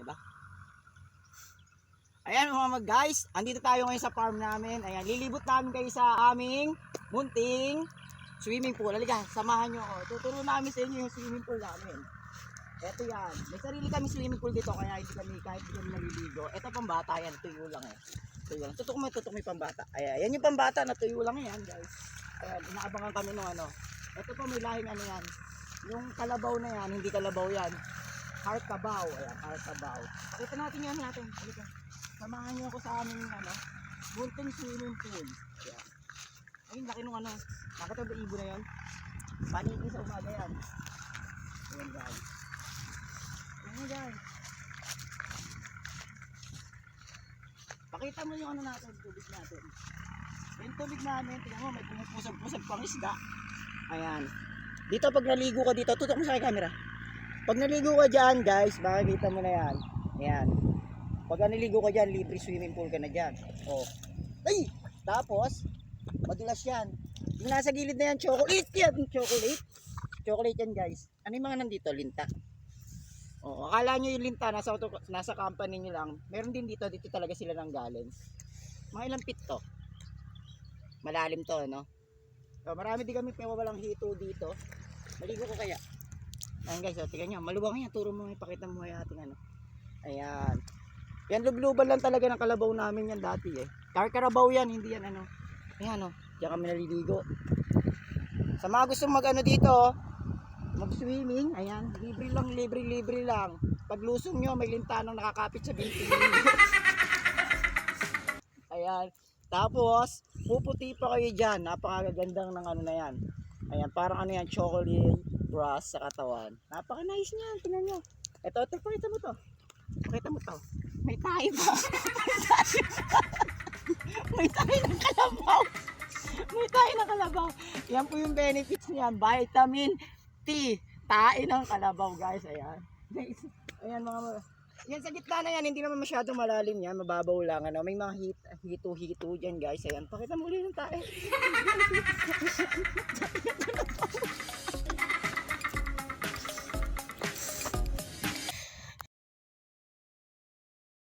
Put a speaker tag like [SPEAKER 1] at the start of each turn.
[SPEAKER 1] ba? Ayan mga guys, andito tayo ngayon sa farm namin. Ayan, lilibot namin kayo sa aming munting swimming pool. Halika, samahan nyo ako. Tuturo namin sa inyo yung swimming pool namin. Ito yan. May sarili kami swimming pool dito kaya hindi kami kahit hindi kami naliligo. Ito pambata yan, tuyo lang eh. Tuyo lang. Tutok mo pambata. Ayan, yan yung pambata na tuyo lang yan guys. Ayan, inaabangan kami nung ano. Ito pa may lahing ano yan. Yung kalabaw na yan, hindi kalabaw yan. Heart kabaw. Ayan, heart kabaw. Pakita natin yan natin. Halika. Samahan niyo ako sa aming ano, munting swimming pool. Ayan. Ayun, laki nung ano. Nakita ba ibo na yan? Paniki sa umaga yan. Ayan guys. Ayan guys. Pakita mo yung ano natin, tubig natin. Yung tubig namin, tingnan mo, may pumupusag-pusag pang isda. Ayan. Dito pag naligo ka dito, tutok mo sa camera. Pag naligo ka dyan guys, makikita mo na yan. Ayan. Pag naligo ka dyan, libre swimming pool ka na dyan. Oh. Ay! Tapos, madulas yan. Yung nasa gilid na yan, chocolate yan. Chocolate. Chocolate yan guys. Ano yung mga nandito? Linta. Oh, akala nyo yung linta, nasa company nyo lang. Meron din dito talaga sila nang galing. Mga ilang feet to? Malalim to, no? So, marami din kami pero walang hito dito. Maligo ko kaya. Ayan guys, so, tingnan nyo. Maluwang yan. Turo mo, ipakita mo yung ating ano. Ayan. Yan, lubluban lang talaga ng kalabaw namin yan dati eh. Karabaw yan, hindi yan ano. Ayan o, diyan kami naliligo. Sa mga gusto mag ano dito, mag-swimming, ayan, libre lang. Pag lusong nyo, may lintanang nakakapit sa binti. Ayan, tapos, puputi pa kayo dyan. Napakagandang ng ano na yan. Ayan, parang ano yan, chocolate brush sa katawan. Napaka-nice niyan, tingnan nyo. Ito, pakita mo to. Pakita mo to. May tayo ba? May tayo ng kalabaw. May tayo ng kalabaw. Yan po yung benefits niyan. Vitamin T. Tayo ng kalabaw guys. Ayan. Ayan mga yan sa gitna na yan. Hindi naman masyadong malalim yan. Mababaw lang. Ano? May mga hito-hito dyan guys. Ayan. Pakita mo ulit ng tayo.